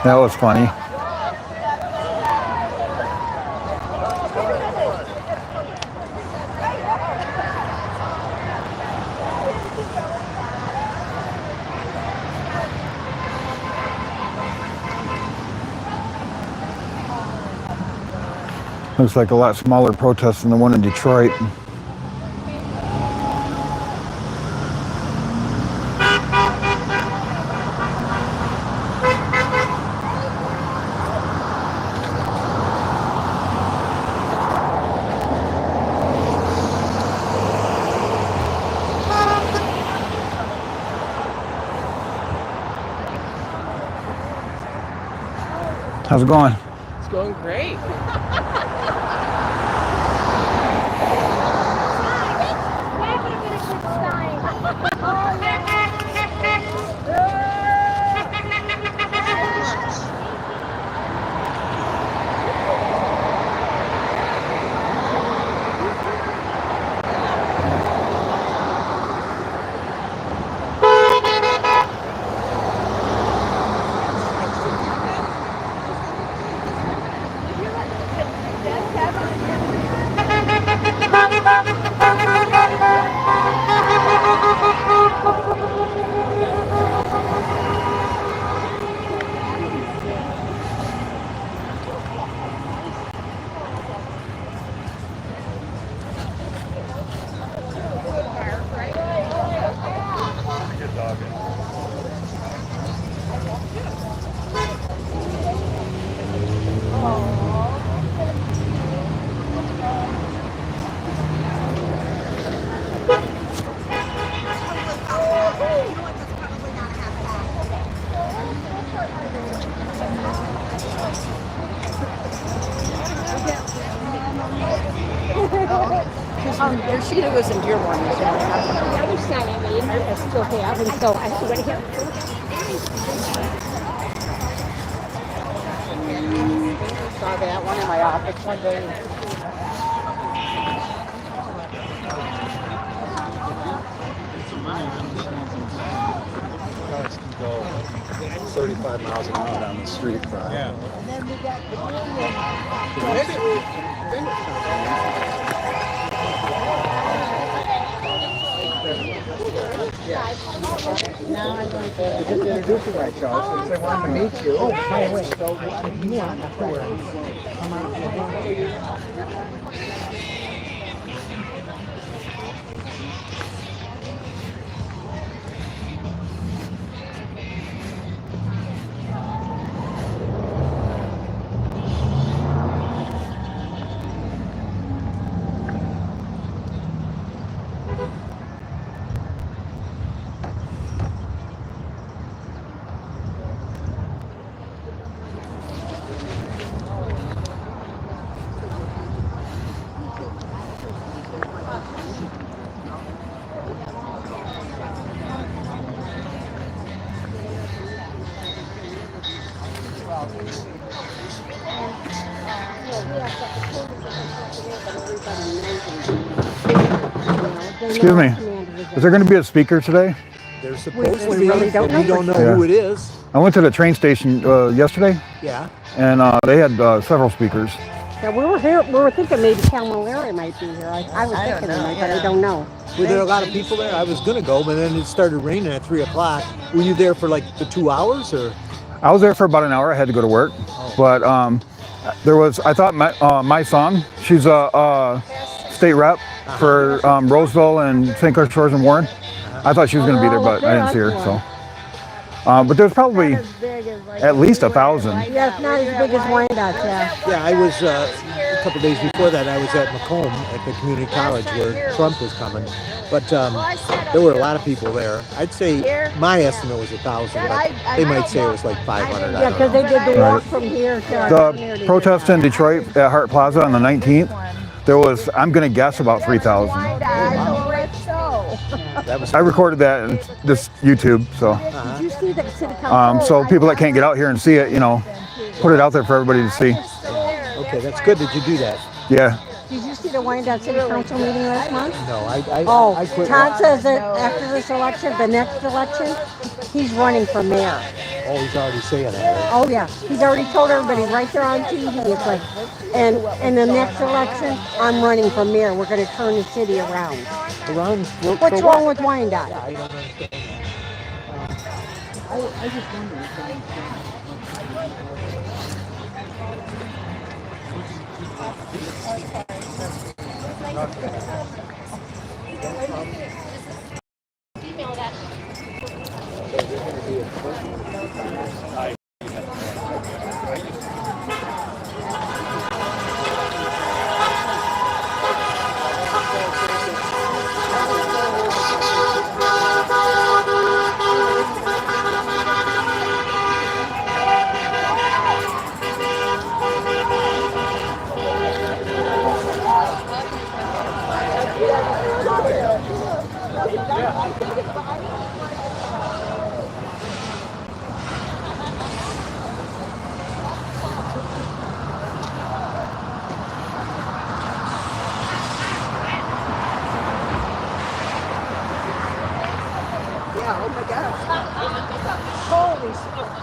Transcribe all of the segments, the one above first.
That was funny. Looks like a lot smaller protest than the one in Detroit. How's it going? It's going great. She lives in Dearborn. The other side I made, I still have, and so I see right here. Saw that one in my office one day. Cars can go 35 miles an hour down the street. Yeah. And then we got Now I'm going to just introduce myself since I wanted to meet you. Oh, by the way, so you want to come on. Excuse me. Is there going to be a speaker today? There's supposed to be, really but we don't know Yeah. who it is. I went to the train station yesterday, Yeah. and they had several speakers. Yeah, we were here. We were thinking maybe Cal Larry might be here. I was thinking he might, but I don't know. Were there a lot of people there? I was going to go, but then it started raining at 3 o'clock. Were you there for like the 2 hours or? I was there for about an hour. I had to go to work, but there was. I thought my song. She's a state rep for Roseville and St. Clair Shores and Warren. I thought she was going to be there, but I didn't see her. So, but there's probably at least 1,000. Yeah, it's not as big as Wyandotte, yeah. Yeah, I was a couple days before that. I was at Macomb at the community college where Trump was coming, but there were a lot of people there. I'd say my estimate was 1,000, but they might say it was like 500. Yeah, because they did the walk from here to The protest in Detroit at Hart Plaza on the 19th, there was, I'm going to guess, about 3,000. I recorded that in this YouTube, so Did you see the city council? so people that can't get out here and see it, you know, put it out there for everybody to see. Okay, that's good that you do that. Yeah. Did you see the Wyandotte City Council meeting last month? No, I quit. Todd says that after this election, the next election, he's running for mayor. Oh, he's already saying that. Right? Oh yeah, he's already told everybody right there on TV. It's like, and in the next election, I'm running for mayor. We're going to turn the city around. What's wrong with Wyandotte? Yeah, I don't understand. I just wonder. Yeah, oh my gosh. Holy smokes.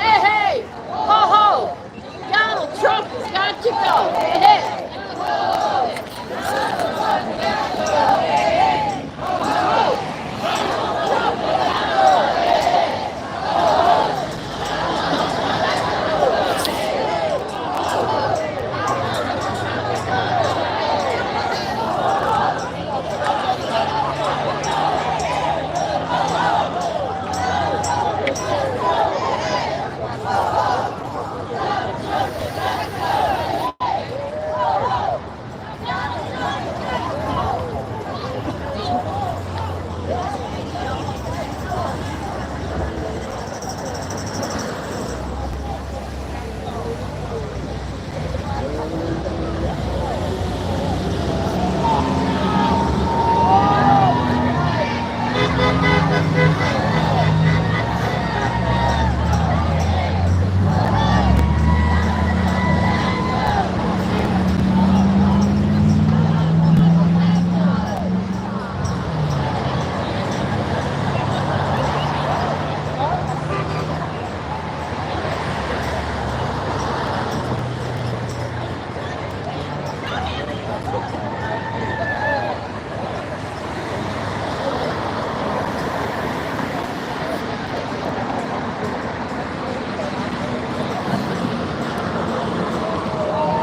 Hey, ho, ho! Donald Trump has got to go. Hey, hey!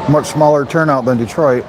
much smaller turnout than Detroit.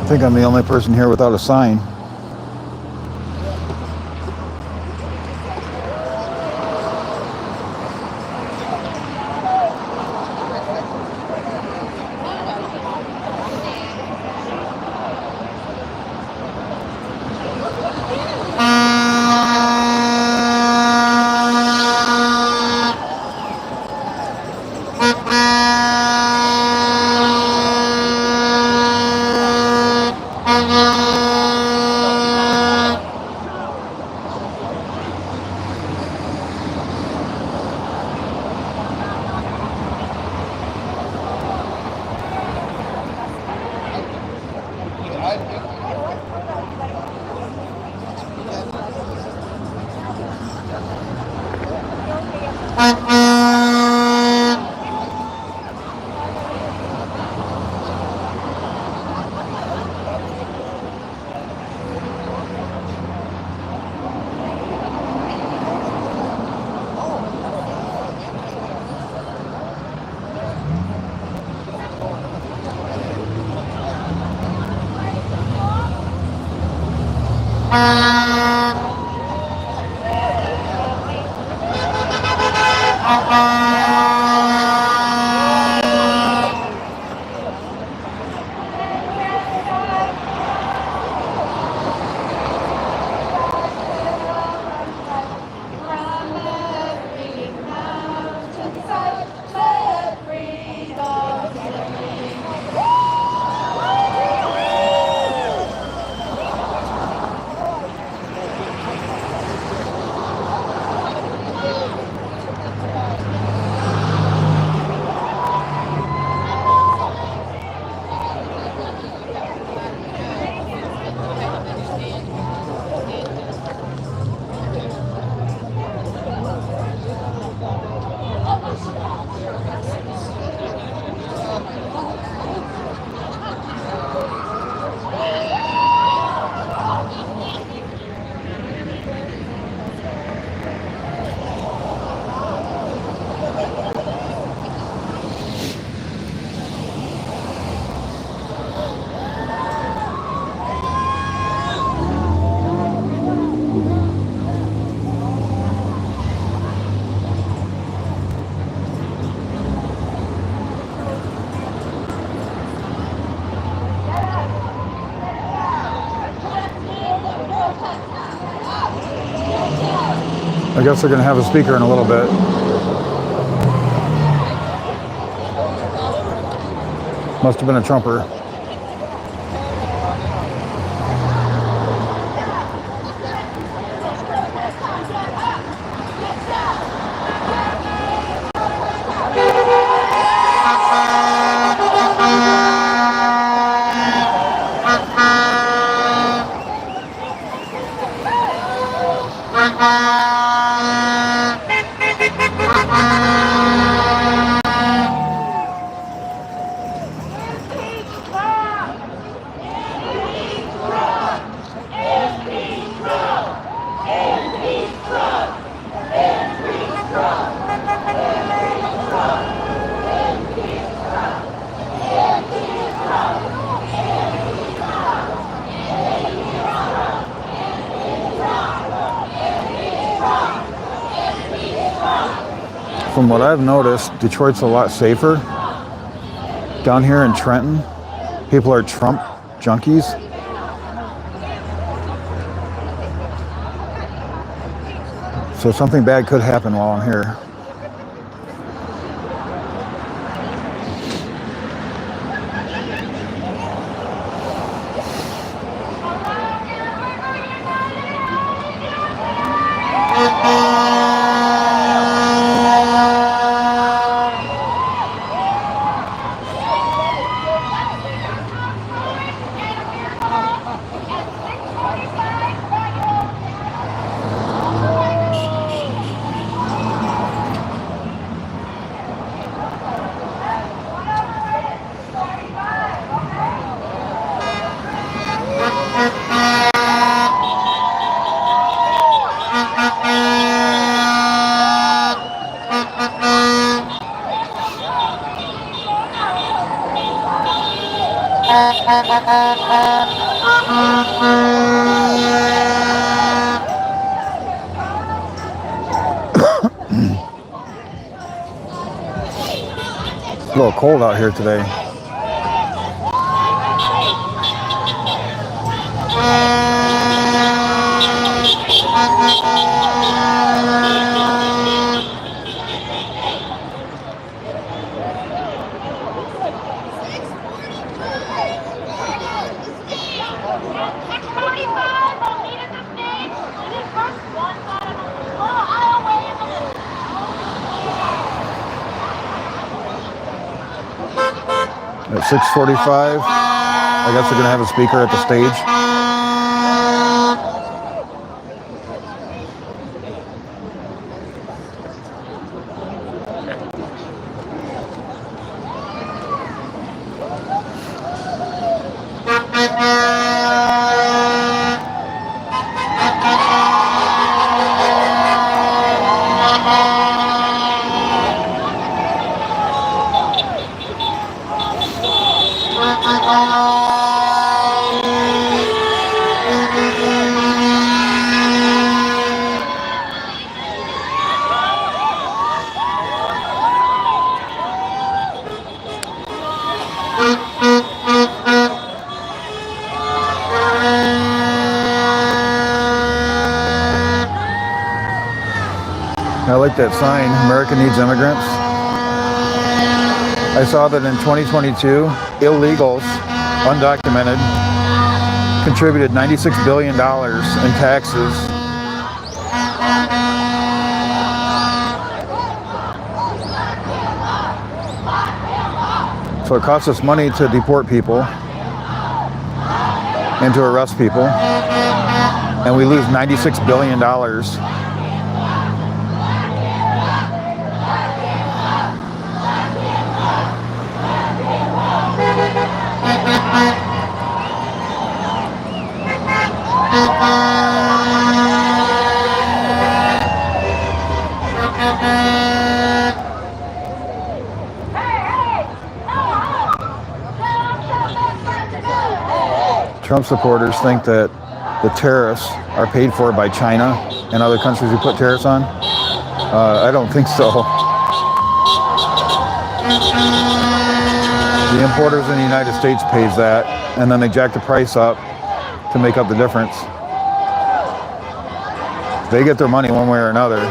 I think I'm the only person here without a sign. I guess they're going to have a speaker in a little bit. Must have been a Trumper. From what I've noticed, Detroit's a lot safer. Down here in Trenton, people are Trump junkies. So something bad could happen while I'm here. It's a little cold out here today. At 6:45, I guess they're gonna have a speaker at the stage. I like that sign, America needs immigrants. I saw that in 2022, illegals, undocumented, contributed $96 billion in taxes. So it costs us money to deport people and to arrest people, and we lose $96 billion. Trump supporters think that the tariffs are paid for by China and other countries who put tariffs on. I don't think so. The importers in the United States pays that, and then they jack the price up to make up the difference. They get their money one way or another.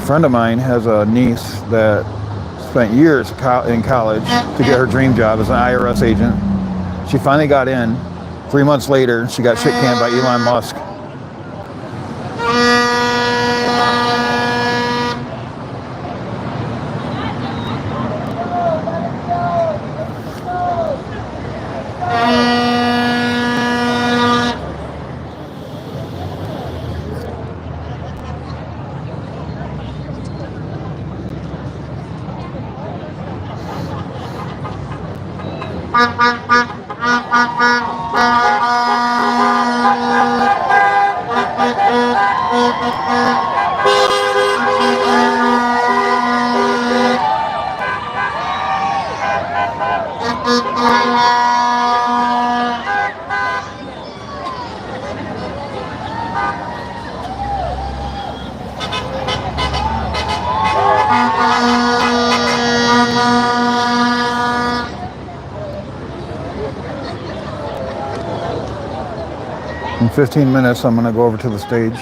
friend of mine has a niece that spent years in college to get her dream job as an IRS agent. She finally got in. 3 months later, she got shit canned by Elon Musk. In 15 minutes, I'm going to go over to the stage.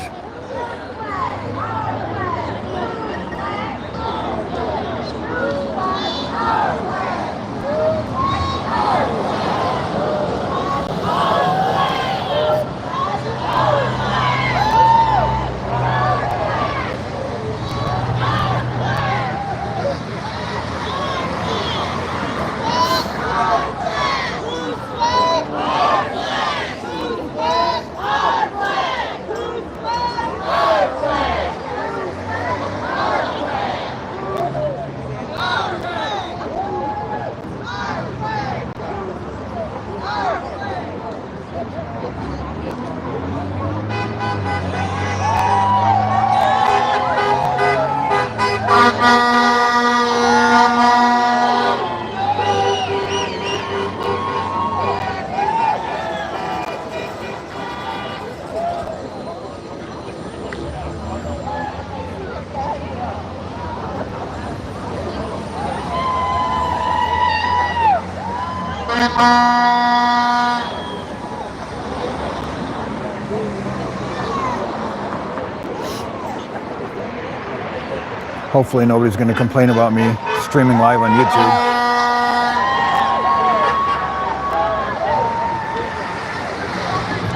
Hopefully nobody's going to complain about me streaming live on YouTube.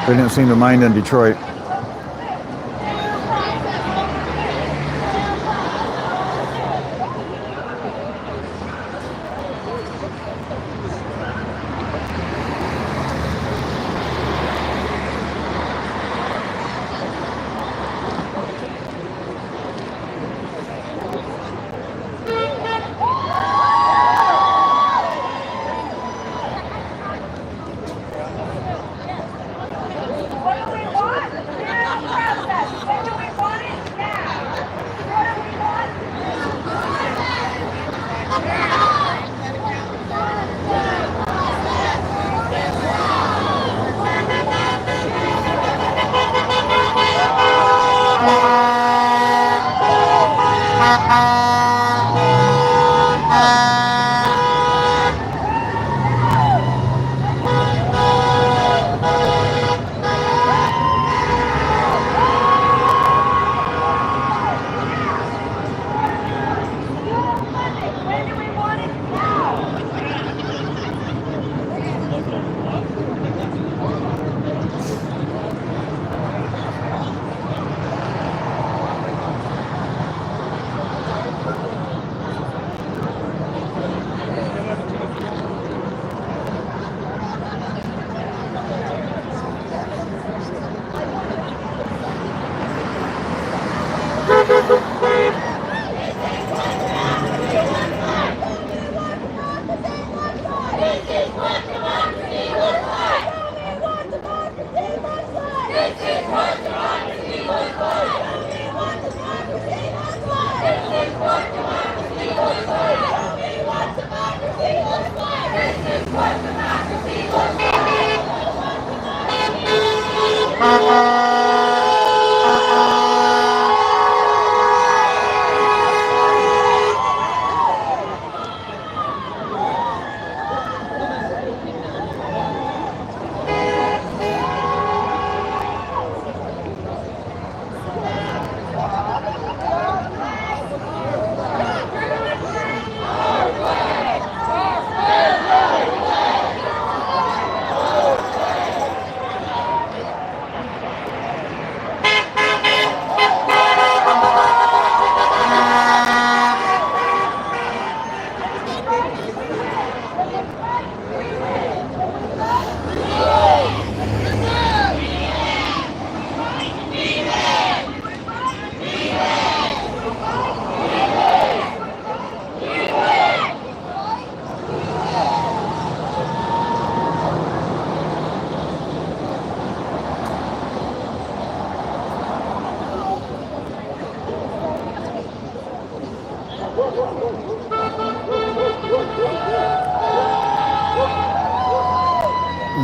They didn't seem to mind in Detroit.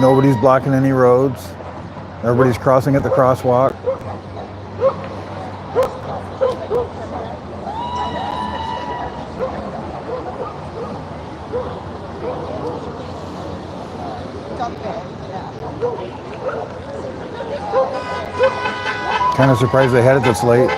Nobody's blocking any roads. Everybody's crossing at the crosswalk. Kind of surprised they had it this late.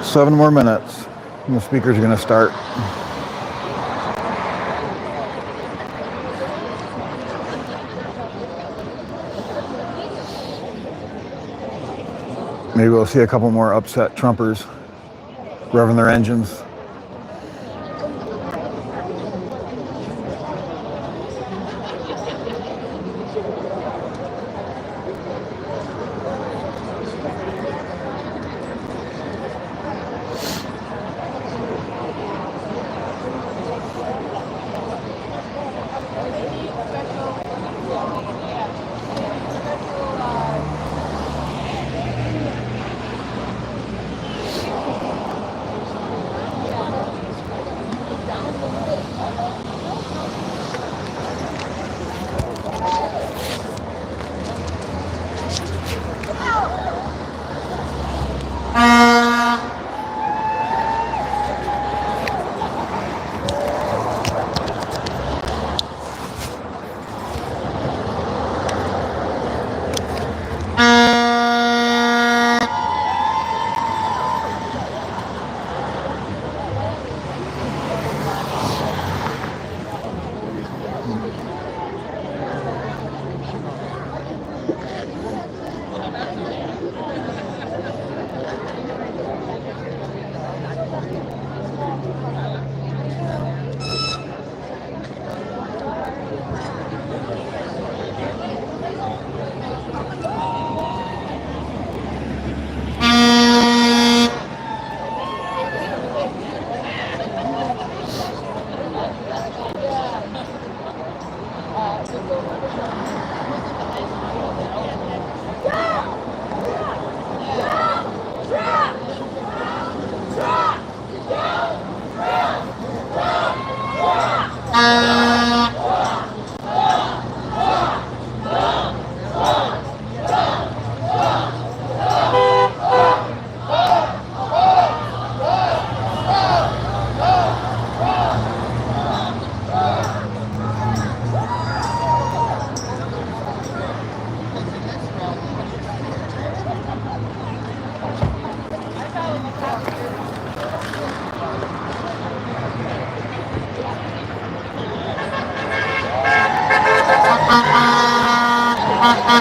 Seven more minutes and the speakers are going to start. Maybe we'll see a couple more upset Trumpers revving their engines. Some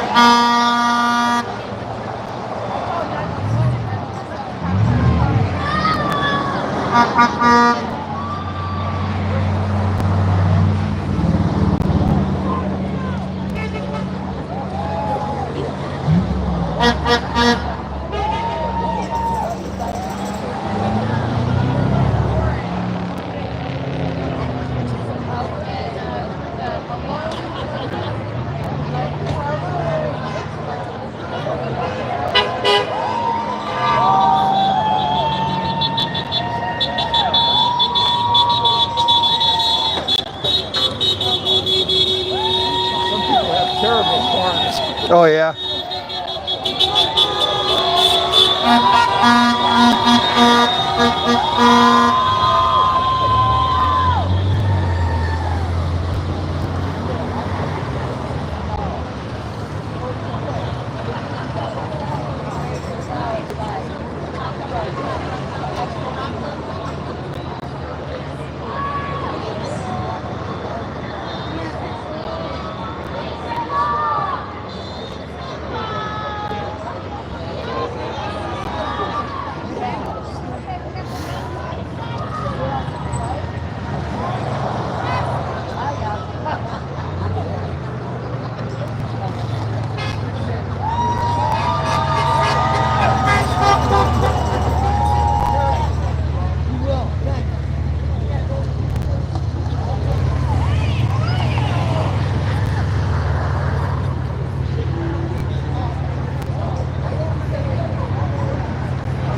people have terrible corns. Oh yeah.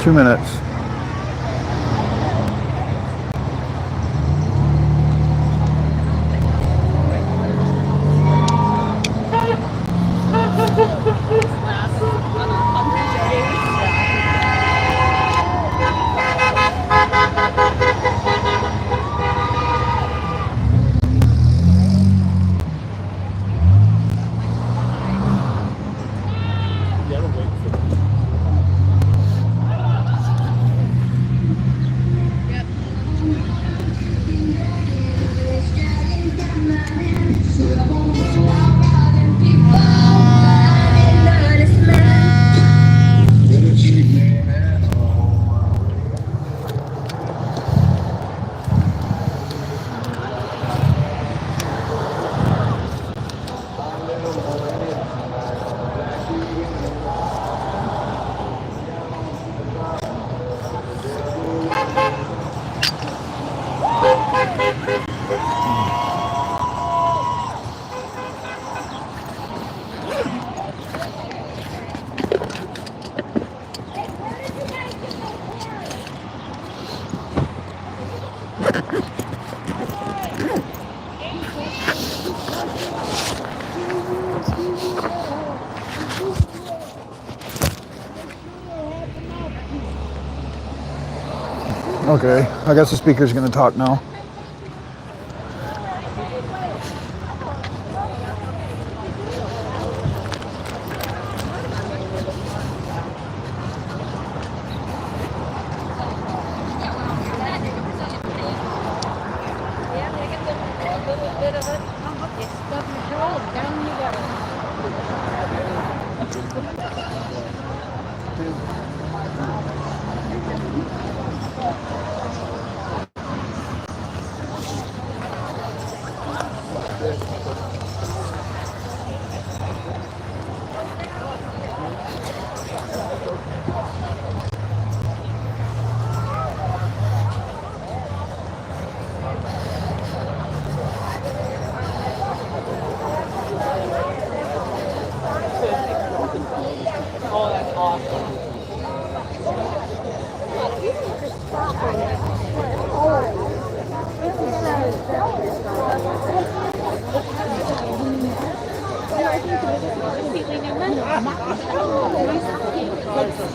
Two minutes. Okay, I guess the speaker's going to talk now.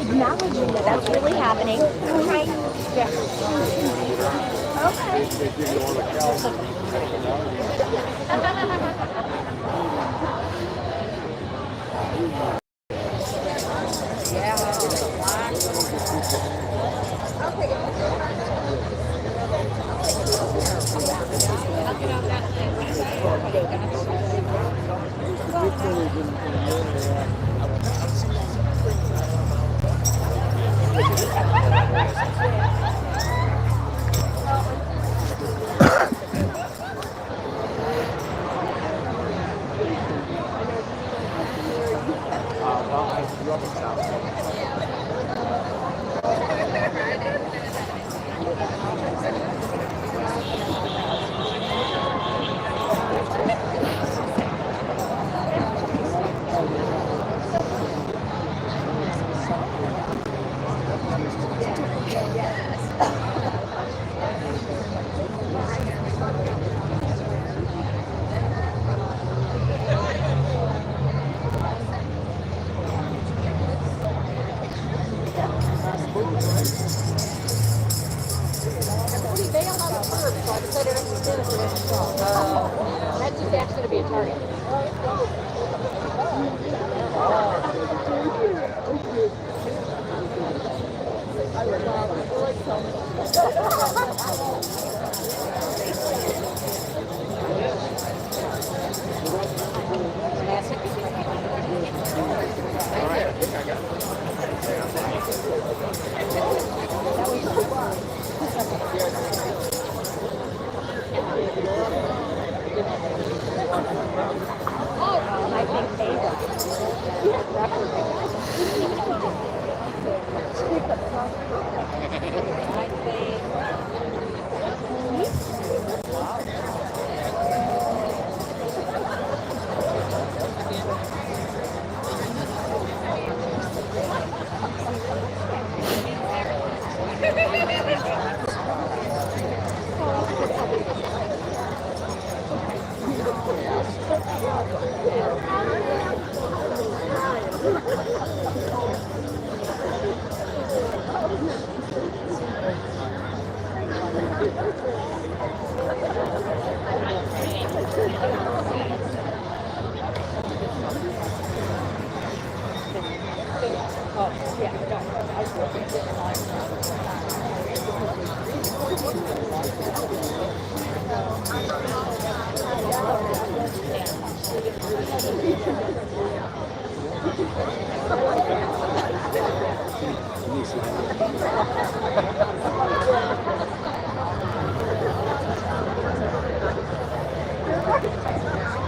Acknowledging that that's really happening. Right. That just actually to be a target. My big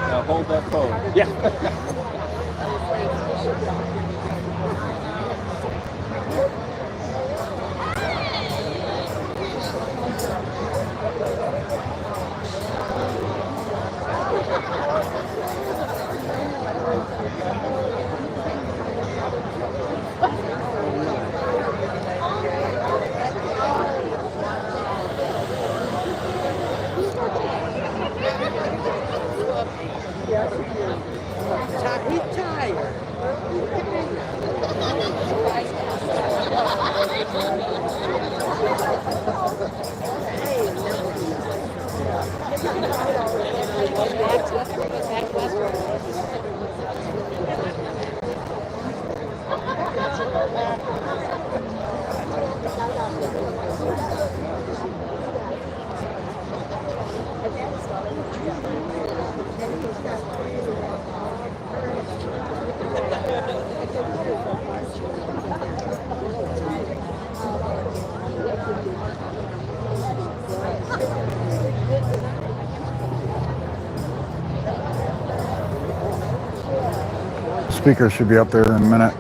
Now hold that phone. Yeah. He's tired. Speaker should be up there in a minute.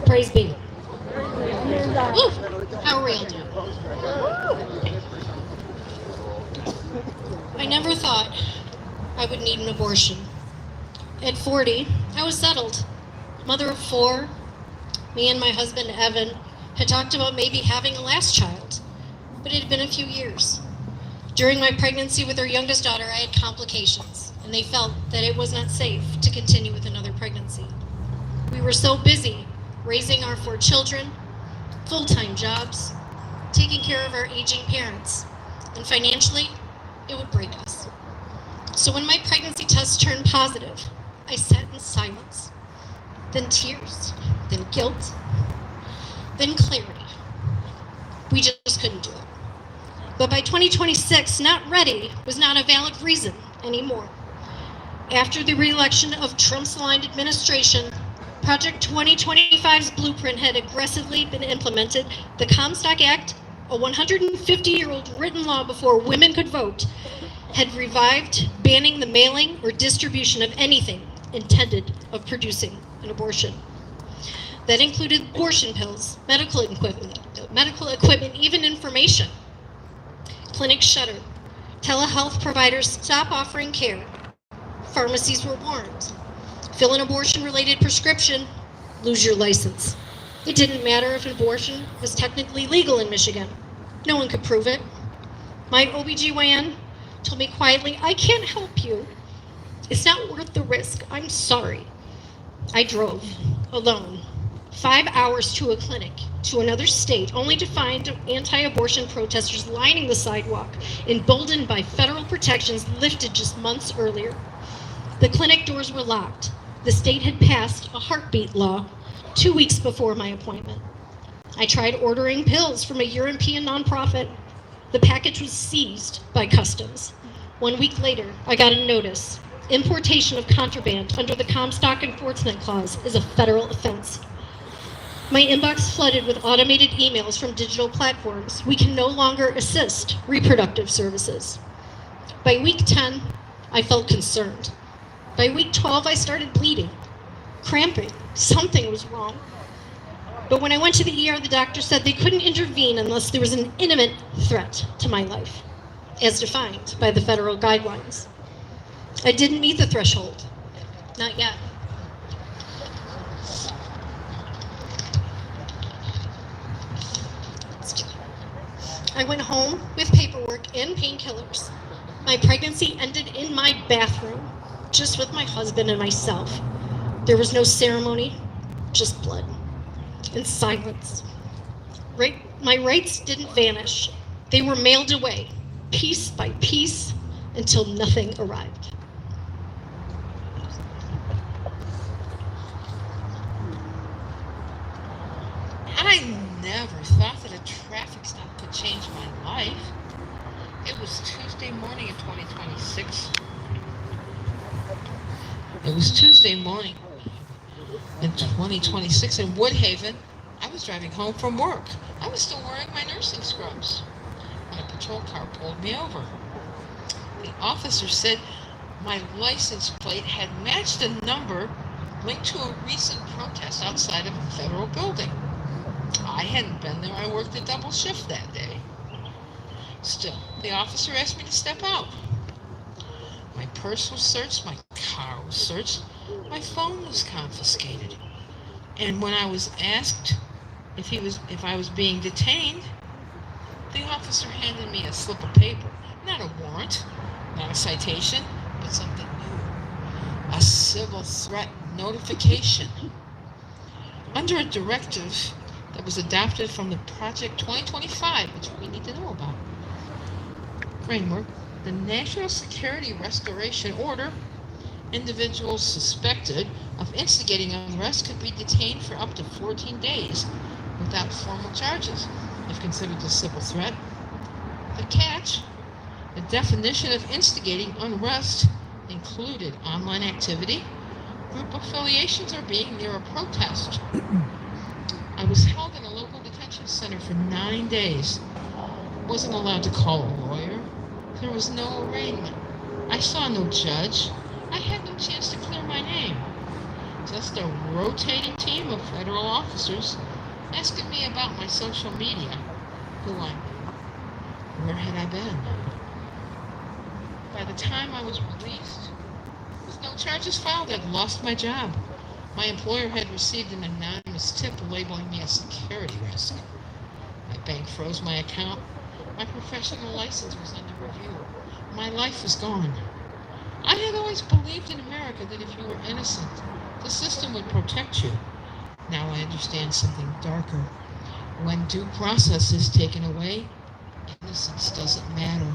Praise be. Woo! How are we all doing? I never thought I would need an abortion. At 40, I was settled. Mother of 4, me and my husband, Evan, had talked about maybe having a last child, but it had been a few years. During my pregnancy with our youngest daughter, I had complications, and they felt that it was not safe to continue with another pregnancy. We were so busy raising our 4 children, full-time jobs, taking care of our aging parents, and financially, it would break us. So when my pregnancy test turned positive, I sat in silence, then tears, then guilt, then clarity. We just couldn't do it. But by 2026, not ready was not a valid reason anymore. After the re-election of Trump's-aligned administration, Project 2025's blueprint had aggressively been implemented. The Comstock Act, a 150-year-old written law before women could vote, had revived banning the mailing or distribution of anything intended of producing an abortion. That included abortion pills, medical equipment, even information. Clinics shuttered. Telehealth providers stopped offering care. Pharmacies were warned. Fill an abortion-related prescription, lose your license. It didn't matter if abortion was technically legal in Michigan. No one could prove it. My OBGYN told me quietly, "I can't help you. It's not worth the risk. I'm sorry." I drove alone 5 hours to a clinic to another state, only to find anti-abortion protesters lining the sidewalk, emboldened by federal protections lifted just months earlier. The clinic doors were locked. The state had passed a heartbeat law 2 weeks before my appointment. I tried ordering pills from a European nonprofit. The package was seized by customs. 1 week later, I got a notice. Importation of contraband under the Comstock Enforcement Clause is a federal offense. My inbox flooded with automated emails from digital platforms. We can no longer assist reproductive services. By week 10, I felt concerned. By week 12, I started bleeding, cramping. Something was wrong. But when I went to the ER, the doctor said they couldn't intervene unless there was an imminent threat to my life, as defined by the federal guidelines. I didn't meet the threshold. Not yet. I went home with paperwork and painkillers. My pregnancy ended in my bathroom, just with my husband and myself. There was no ceremony, just blood and silence. My rights didn't vanish. They were mailed away, piece by piece, until nothing arrived. I never thought that a traffic stop could change my life. It was Tuesday morning in 2026. It was Tuesday morning in 2026 in Woodhaven. I was driving home from work. I was still wearing my nursing scrubs when a patrol car pulled me over. The officer said my license plate had matched a number linked to a recent protest outside of a federal building. I hadn't been there. I worked a double shift that day. Still, the officer asked me to step out. My purse was searched, my car was searched, my phone was confiscated. And when I was asked if I was being detained, the officer handed me a slip of paper. Not a warrant, not a citation, but something new. A civil threat notification. under a directive that was adopted from the Project 2025, which we need to know about, framework, the National Security Restoration Order, individuals suspected of instigating unrest could be detained for up to 14 days without formal charges if considered a civil threat. The catch, the definition of instigating unrest included online activity, group affiliations, or being near a protest. I was held in a local detention center for 9 days. Wasn't allowed to call a lawyer. There was no arraignment. I saw no judge. I had no chance to clear my name. Just a rotating team of federal officers asking me about my social media. Where had I been? By the time I was released, with no charges filed, I'd lost my job. My employer had received an anonymous tip labeling me a security risk. My bank froze my account. My professional license was under review. My life was gone. I had always believed in America that if you were innocent, the system would protect you. Now I understand something darker. When due process is taken away, innocence doesn't matter.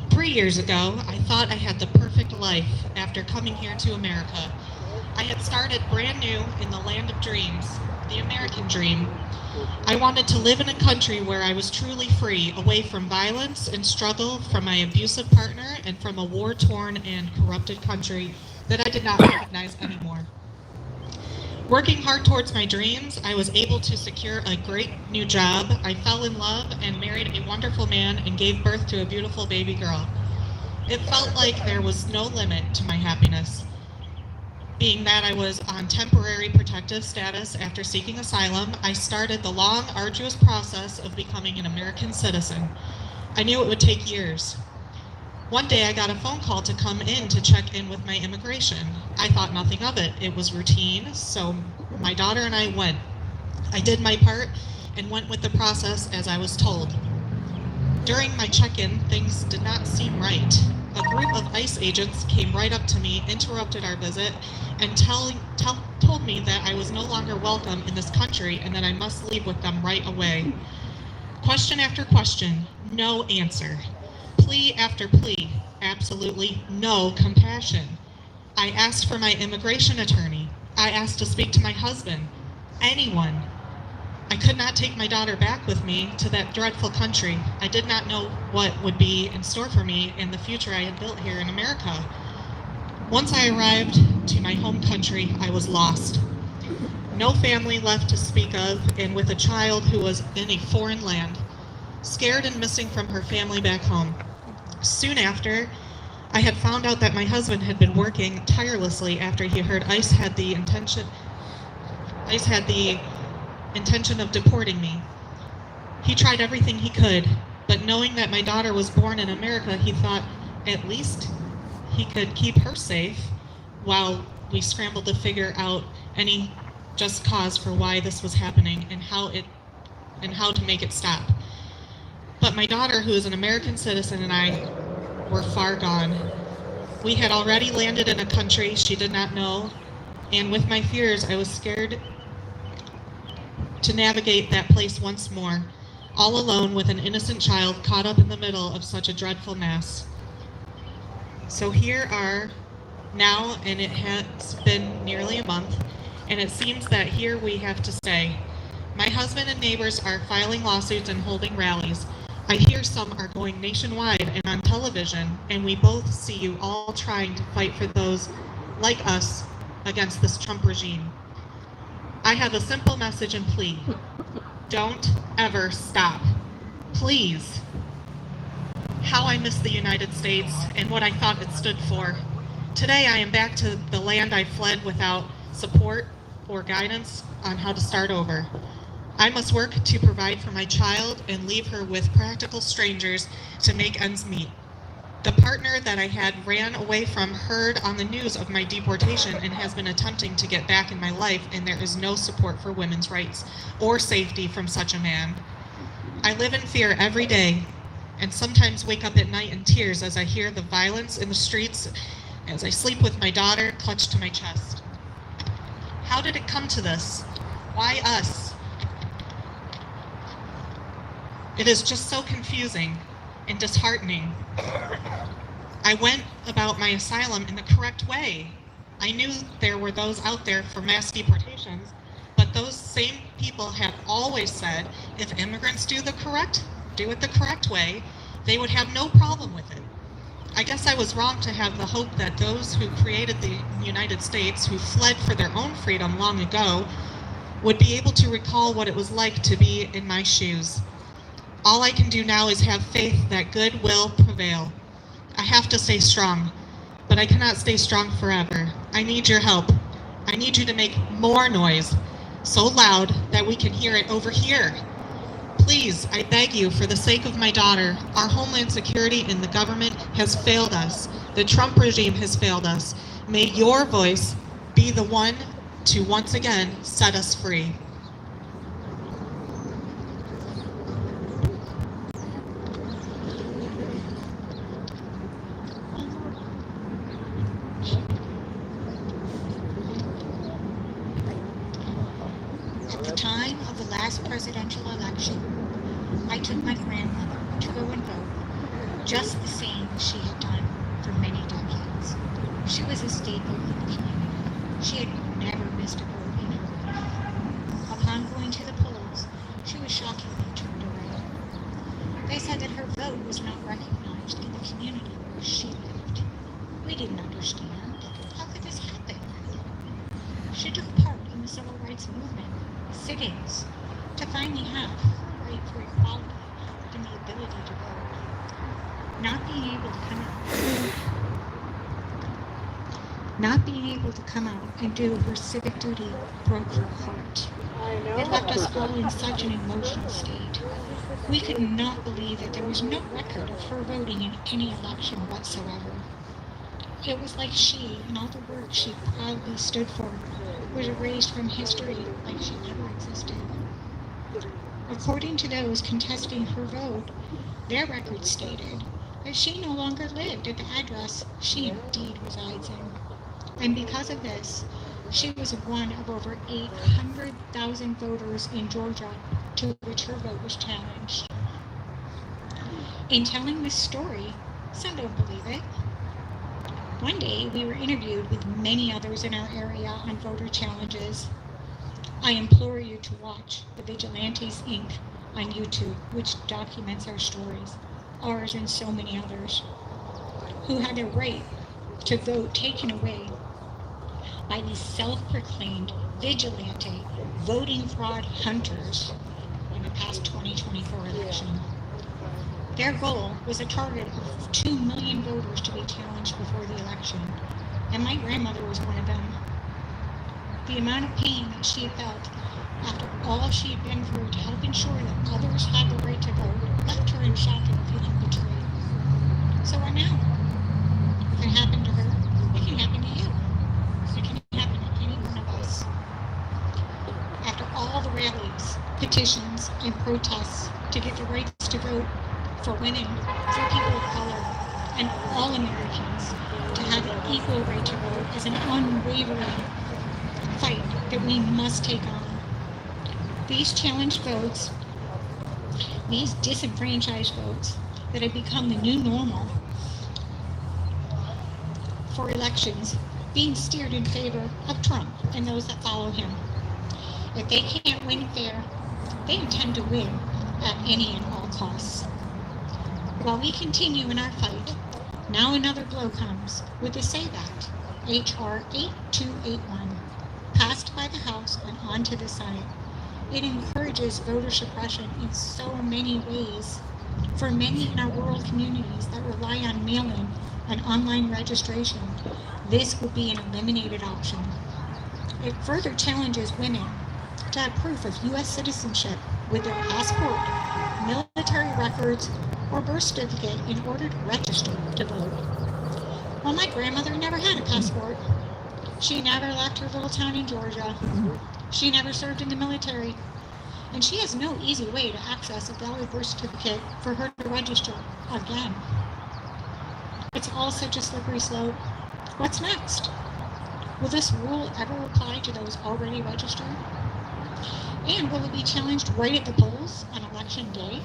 Three years ago, I thought I had the perfect life after coming here to America. I had started brand new in the land of dreams, the American dream. I wanted to live in a country where I was truly free, away from violence and struggle from my abusive partner and from a war-torn and corrupted country that I did not recognize anymore. Working hard towards my dreams, I was able to secure a great new job. I fell in love and married a wonderful man and gave birth to a beautiful baby girl. It felt like there was no limit to my happiness. Being that I was on temporary protective status after seeking asylum, I started the long, arduous process of becoming an American citizen. I knew it would take years. One day I got a phone call to come in to check in with my immigration. I thought nothing of it. It was routine, so my daughter and I went. I did my part and went with the process as I was told. During my check-in, things did not seem right. A group of ICE agents came right up to me, interrupted our visit, and told me that I was no longer welcome in this country and that I must leave with them right away. Question after question, no answer. Plea after plea, absolutely no compassion. I asked for my immigration attorney. I asked to speak to my husband, anyone. I could not take my daughter back with me to that dreadful country. I did not know what would be in store for me in the future I had built here in America. Once I arrived to my home country, I was lost. No family left to speak of, and with a child who was in a foreign land, scared and missing from her family back home. Soon after, I had found out that my husband had been working tirelessly after he heard ICE had the intention of deporting me. He tried everything he could, but knowing that my daughter was born in America, he thought at least he could keep her safe while we scrambled to figure out any just cause for why this was happening and how to make it stop. But my daughter, who is an American citizen, and I were far gone. We had already landed in a country she did not know, and with my fears, I was scared to navigate that place once more, all alone with an innocent child caught up in the middle of such a dreadful mess. So here are now, and it has been nearly a month, and it seems that here we have to stay. My husband and neighbors are filing lawsuits and holding rallies. I hear some are going nationwide and on television, and we both see you all trying to fight for those like us against this Trump regime. I have a simple message and plea. Don't ever stop. Please. How I miss the United States and what I thought it stood for. Today I am back to the land I fled without support or guidance on how to start over. I must work to provide for my child and leave her with practical strangers to make ends meet. The partner that I had ran away from heard on the news of my deportation and has been attempting to get back in my life, and there is no support for women's rights or safety from such a man. I live in fear every day and sometimes wake up at night in tears as I hear the violence in the streets, as I sleep with my daughter clutched to my chest. How did it come to this? Why us? It is just so confusing and disheartening. I went about my asylum in the correct way. I knew there were those out there for mass deportations, but those same people have always said if immigrants do it the correct way, they would have no problem with it. I guess I was wrong to have the hope that those who created the United States, who fled for their own freedom long ago, would be able to recall what it was like to be in my shoes. All I can do now is have faith that good will prevail. I have to stay strong, but I cannot stay strong forever. I need your help. I need you to make more noise, so loud that we can hear it over here. Please, I beg you, for the sake of my daughter, our Homeland Security and the government has failed us. The Trump regime has failed us. May your voice be the one to once again set us free. At the time of the last presidential election, I took my grandmother to go and vote, just the same as she had done for many decades. She was a staple in the community. She had never missed a vote in her life. Upon going to the polls, she was shockingly turned away. They said that her vote was not recognized in the community where she lived. We didn't understand. How could this happen? She took part in the civil rights movement, sit-ins, to finally have her right for equality and the ability to vote. Not being able to come out and do her civic duty broke her heart. It left us all in such an emotional state. We could not believe that there was no record of her voting in any election whatsoever. It was like she and all the work she proudly stood for was erased from history like she never existed. According to those contesting her vote, their record stated that she no longer lived at the address she indeed resides in. And because of this, she was one of over 800,000 voters in Georgia to which her vote was challenged. In telling this story, some don't believe it. One day, we were interviewed with many others in our area on voter challenges. I implore you to watch the Vigilantes Inc. on YouTube, which documents our stories, ours and so many others, who had their right to vote taken away by these self-proclaimed vigilante voting fraud hunters in the past 2024 election. Their goal was a target of 2 million voters to be challenged before the election, and my grandmother was one of them. The amount of pain that she felt after all she had been through to help ensure that others had the right to vote left her in shock and feeling betrayed. So what now? If it happened to her, it can happen to you. It can happen to any one of us. After all the rallies, petitions, and protests to get the rights to vote for women, for people of color, and all Americans to have an equal right to vote is an unwavering fight that we must take on. These challenged votes, these disenfranchised votes that have become the new normal for elections, being steered in favor of Trump and those that follow him. If they can't win fair, they intend to win at any and all costs. While we continue in our fight, now another blow comes with the SAVE Act, H.R. 8281, passed by the House and onto the Senate. It encourages voter suppression in so many ways. For many in our rural communities that rely on mail-in and online registration, this would be an eliminated option. It further challenges women to have proof of U.S. citizenship with their passport, military records, or birth certificate in order to register to vote. Well, my grandmother never had a passport. She never left her little town in Georgia. She never served in the military. and she has no easy way to access a valid birth certificate for her to register again. It's all such a slippery slope. What's next? Will this rule ever apply to those already registered? And will it be challenged right at the polls on election day?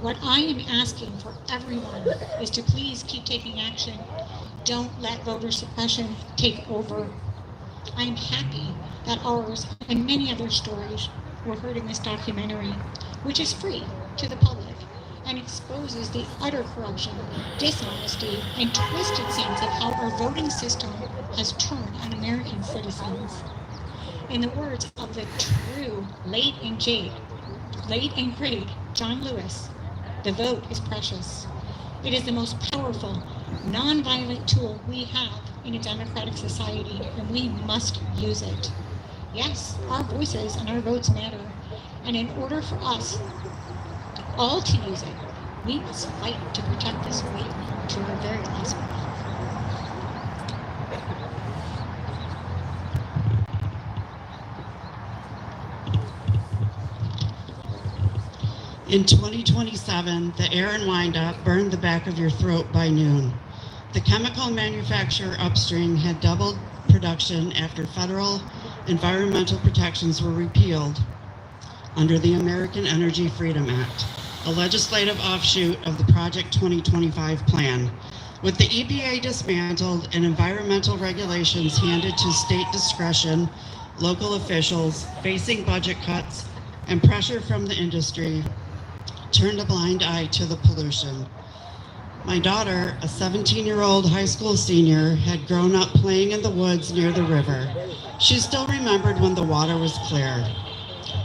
What I am asking for everyone is to please keep taking action. Don't let voter suppression take over. I am happy that ours and many other stories were heard in this documentary, which is free to the public and exposes the utter corruption, dishonesty, and twisted sense of how our voting system has turned on American citizens. In the words of the true late and great John Lewis, the vote is precious. It is the most powerful, non-violent tool we have in a democratic society, and we must use it. Yes, our voices and our votes matter, and in order for us all to use it, we must fight to protect this right to our very last breath. In 2027, the air and windup burned the back of your throat by noon. The chemical manufacturer upstream had doubled production after federal environmental protections were repealed under the American Energy Freedom Act, a legislative offshoot of the Project 2025 plan. With the EPA dismantled and environmental regulations handed to state discretion, local officials facing budget cuts and pressure from the industry turned a blind eye to the pollution. My daughter, a 17-year-old high school senior, had grown up playing in the woods near the river. She still remembered when the water was clear,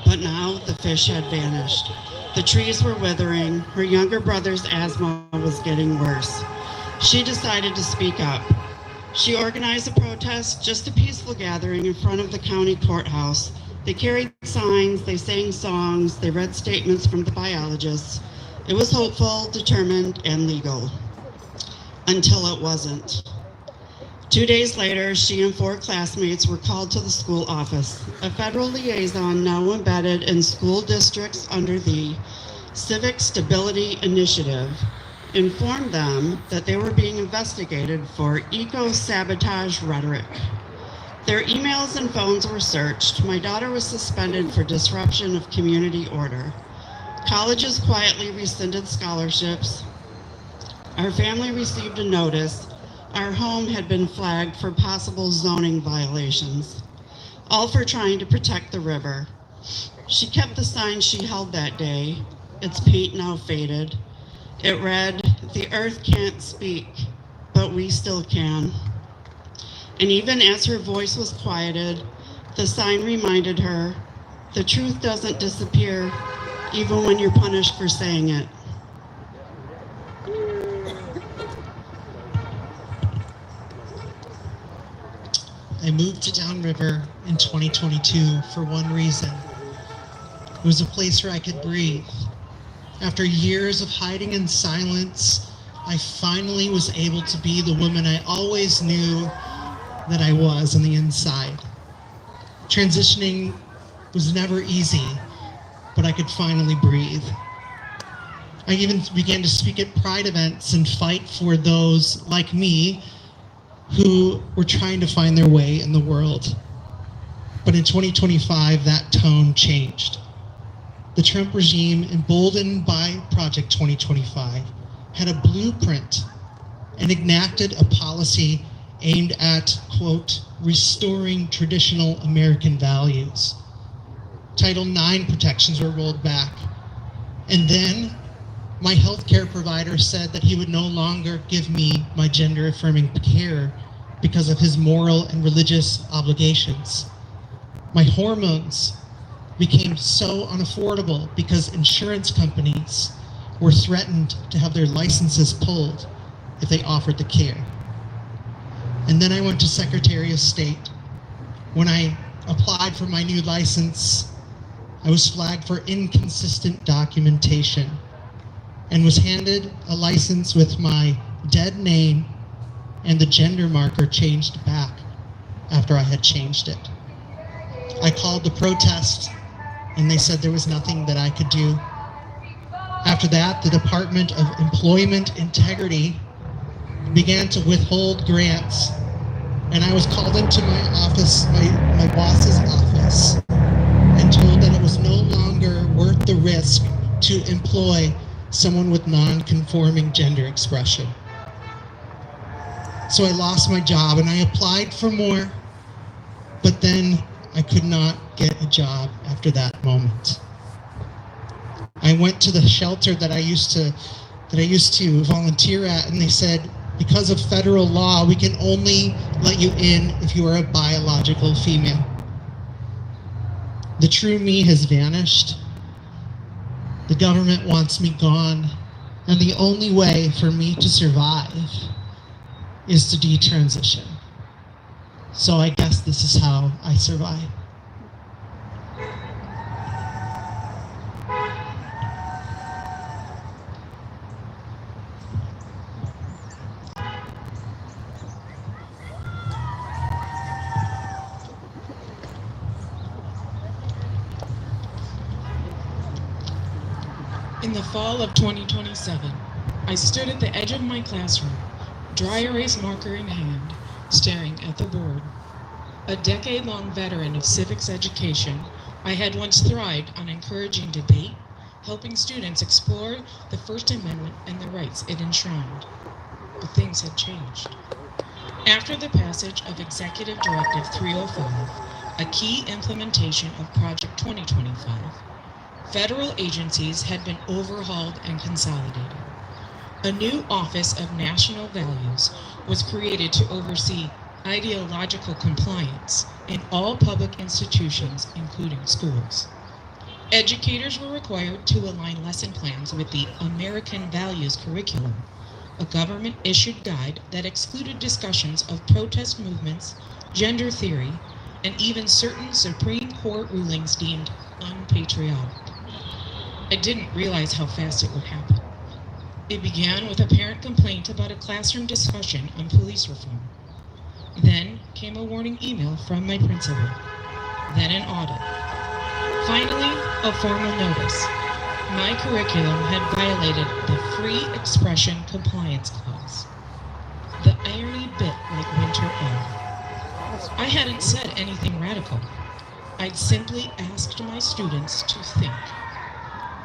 but now the fish had vanished. The trees were withering. Her younger brother's asthma was getting worse. She decided to speak up. She organized a protest, just a peaceful gathering in front of the county courthouse. They carried signs, they sang songs, they read statements from the biologists. It was hopeful, determined, and legal. Until it wasn't. 2 days later, she and 4 classmates were called to the school office. A federal liaison now embedded in school districts under the Civic Stability Initiative informed them that they were being investigated for eco-sabotage rhetoric. Their emails and phones were searched. My daughter was suspended for disruption of community order. Colleges quietly rescinded scholarships. Our family received a notice. Our home had been flagged for possible zoning violations, all for trying to protect the river. She kept the sign she held that day. Its paint now faded. It read, "The earth can't speak, but we still can." And even as her voice was quieted, the sign reminded her, the truth doesn't disappear, even when you're punished for saying it. I moved to Downriver in 2022 for one reason. It was a place where I could breathe. After years of hiding in silence, I finally was able to be the woman I always knew that I was on the inside. Transitioning was never easy, but I could finally breathe. I even began to speak at pride events and fight for those like me who were trying to find their way in the world. But in 2025, that tone changed. The Trump regime, emboldened by Project 2025, had a blueprint and enacted a policy aimed at, quote, restoring traditional American values. Title IX protections were rolled back. And then my healthcare provider said that he would no longer give me my gender-affirming care because of his moral and religious obligations. My hormones became so unaffordable because insurance companies were threatened to have their licenses pulled if they offered the care. And then I went to Secretary of State. When I applied for my new license, I was flagged for inconsistent documentation and was handed a license with my dead name and the gender marker changed back after I had changed it. I called the protest, and they said there was nothing that I could do. After that, the Department of Employment Integrity began to withhold grants, and I was called into my office, my boss's office, and told that it was no longer worth the risk to employ someone with non-conforming gender expression. So I lost my job, and I applied for more, but then I could not get a job after that moment. I went to the shelter that I used to volunteer at, and they said, because of federal law, we can only let you in if you are a biological female. The true me has vanished. The government wants me gone, and the only way for me to survive is to detransition. So I guess this is how I survive. In the fall of 2027, I stood at the edge of my classroom, dry erase marker in hand, staring at the board. A decade-long veteran of civics education, I had once thrived on encouraging debate, helping students explore the First Amendment and the rights it enshrined. But things had changed. After the passage of Executive Directive 305, a key implementation of Project 2025, federal agencies had been overhauled and consolidated. A new Office of National Values was created to oversee ideological compliance in all public institutions, including schools. Educators were required to align lesson plans with the American Values curriculum, a government-issued guide that excluded discussions of protest movements, gender theory, and even certain Supreme Court rulings deemed unpatriotic. I didn't realize how fast it would happen. It began with a parent complaint about a classroom discussion on police reform. Then came a warning email from my principal. Then an audit. Finally, a formal notice. My curriculum had violated the Free Expression Compliance Clause. The irony bit like winter air. I hadn't said anything radical. I'd simply asked my students to think.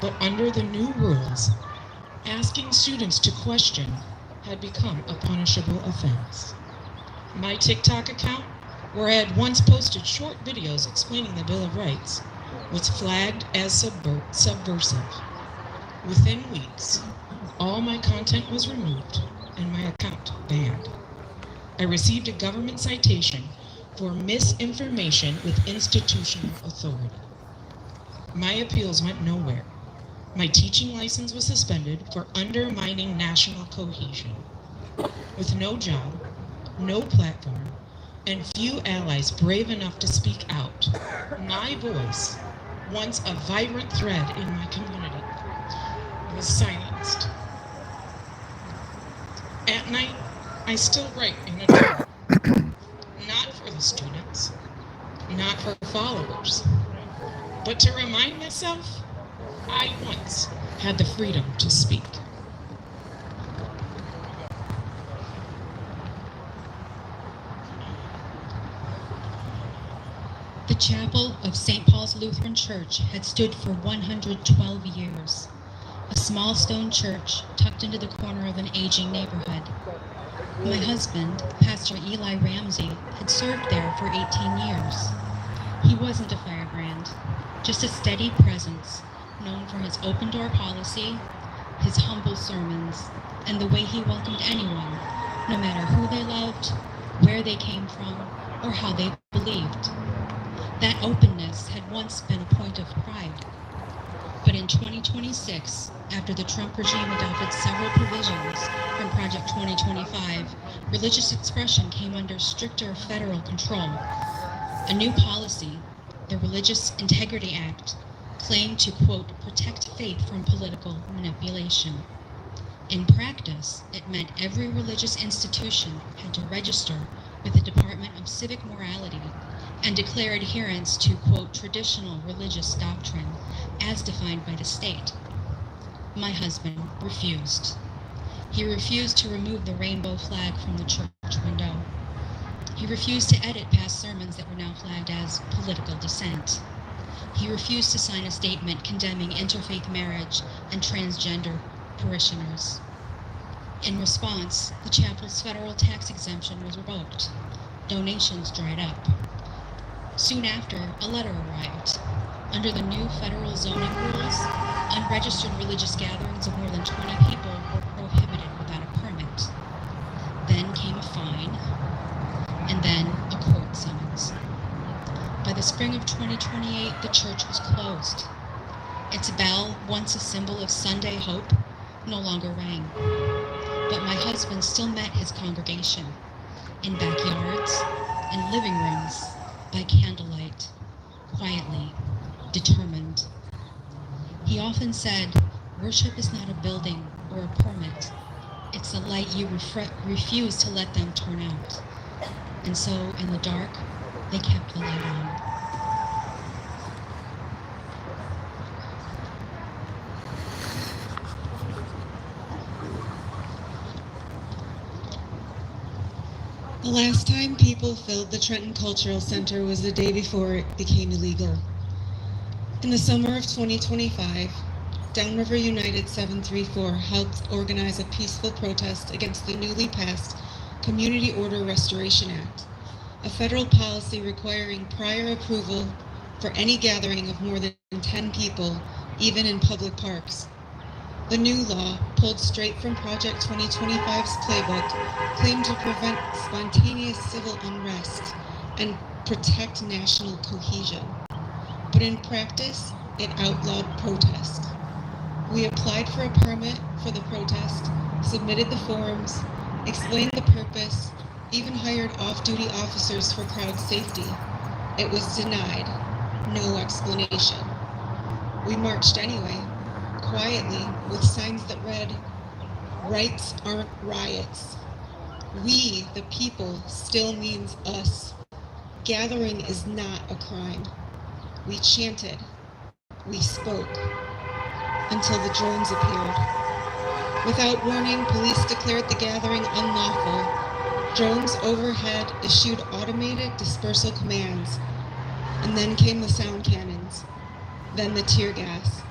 But under the new rules, asking students to question had become a punishable offense. My TikTok account, where I had once posted short videos explaining the Bill of Rights, was flagged as subversive. Within weeks, all my content was removed and my account banned. I received a government citation for misinformation with institutional authority. My appeals went nowhere. My teaching license was suspended for undermining national cohesion. With no job, no platform, and few allies brave enough to speak out, my voice, once a vibrant thread in my community, was silenced. At night, I still write in a journal. Not for the students, not for followers, but to remind myself I once had the freedom to speak. The chapel of St. Paul's Lutheran Church had stood for 112 years. A small stone church tucked into the corner of an aging neighborhood. My husband, Pastor Eli Ramsey, had served there for 18 years. He wasn't a firebrand, just a steady presence, known for his open-door policy, his humble sermons, and the way he welcomed anyone, no matter who they loved, where they came from, or how they believed. That openness had once been a point of pride. But in 2026, after the Trump regime adopted several provisions from Project 2025, religious expression came under stricter federal control. A new policy, the Religious Integrity Act, claimed to, quote, protect faith from political manipulation. In practice, it meant every religious institution had to register with the Department of Civic Morality and declare adherence to, quote, traditional religious doctrine as defined by the state. My husband refused. He refused to remove the rainbow flag from the church window. He refused to edit past sermons that were now flagged as political dissent. He refused to sign a statement condemning interfaith marriage and transgender parishioners. In response, the chapel's federal tax exemption was revoked. Donations dried up. Soon after, a letter arrived. Under the new federal zoning rules, unregistered religious gatherings of more than 20 people were prohibited without a permit. Then came a fine, and then a court summons. By the spring of 2028, the church was closed. Its bell, once a symbol of Sunday hope, no longer rang. But my husband still met his congregation in backyards and living rooms by candlelight, quietly, determined. He often said, worship is not a building or a permit. It's a light you refuse to let them turn out. And so, in the dark, they kept the light on. The last time people filled the Trenton Cultural Center was the day before it became illegal. In the summer of 2025, Downriver United 734 helped organize a peaceful protest against the newly passed Community Order Restoration Act, a federal policy requiring prior approval for any gathering of more than 10 people, even in public parks. The new law, pulled straight from Project 2025's playbook, claimed to prevent spontaneous civil unrest and protect national cohesion. But in practice, it outlawed protest. We applied for a permit for the protest, submitted the forms, explained the purpose, even hired off-duty officers for crowd safety. It was denied. No explanation. We marched anyway, quietly, with signs that read, "Rights aren't riots." We, the people, still means us. Gathering is not a crime. We chanted. We spoke. Until the drones appeared. Without warning, police declared the gathering unlawful. Drones overhead issued automated dispersal commands. And then came the sound cannons. Then the tear gas.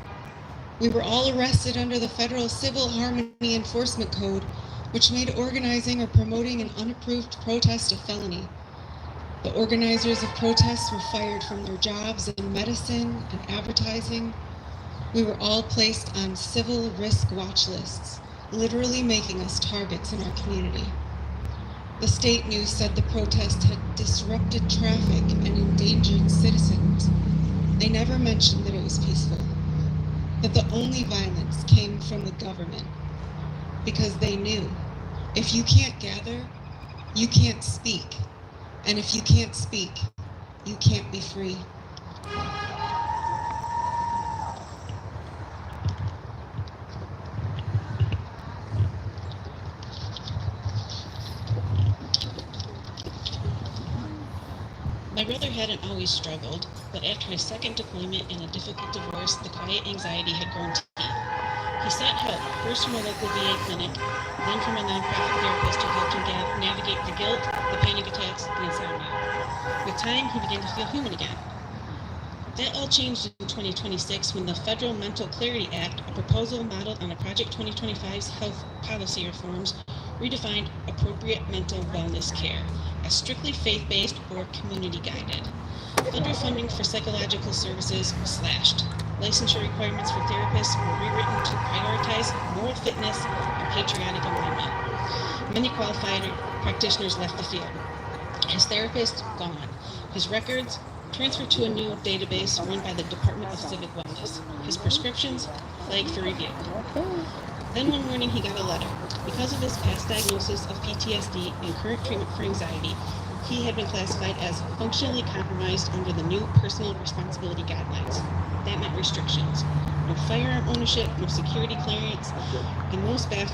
We were all arrested under the Federal Civil Harmony Enforcement Code, which made organizing or promoting an unapproved protest a felony. The organizers of protests were fired from their jobs in medicine and advertising. We were all placed on civil risk watch lists, literally making us targets in our community. The state news said the protest had disrupted traffic and endangered citizens. They never mentioned that it was peaceful, that the only violence came from the government, because they knew if you can't gather, you can't speak. And if you can't speak, you can't be free. My brother hadn't always struggled, but after his second deployment and a difficult divorce, the quiet anxiety had grown to me. He sought help, first from a local VA clinic, then from a nonprofit therapist who helped him navigate the guilt, the panic attacks, the insomnia. With time, he began to feel human again. That all changed in 2026 when the Federal Mental Clarity Act, a proposal modeled on a Project 2025's health policy reforms, redefined appropriate mental wellness care as strictly faith-based or community-guided. Federal funding for psychological services was slashed. Licensure requirements for therapists were rewritten to prioritize moral fitness and patriotic alignment. Many qualified practitioners left the field. His therapist, gone. His records, transferred to a new database run by the Department of Civic Wellness. His prescriptions, flagged for review. Then one morning he got a letter. Because of his past diagnosis of PTSD and current treatment for anxiety, he had been classified as functionally compromised under the new personal responsibility guidelines. That meant restrictions. No firearm ownership, no security clearance, and most baffling,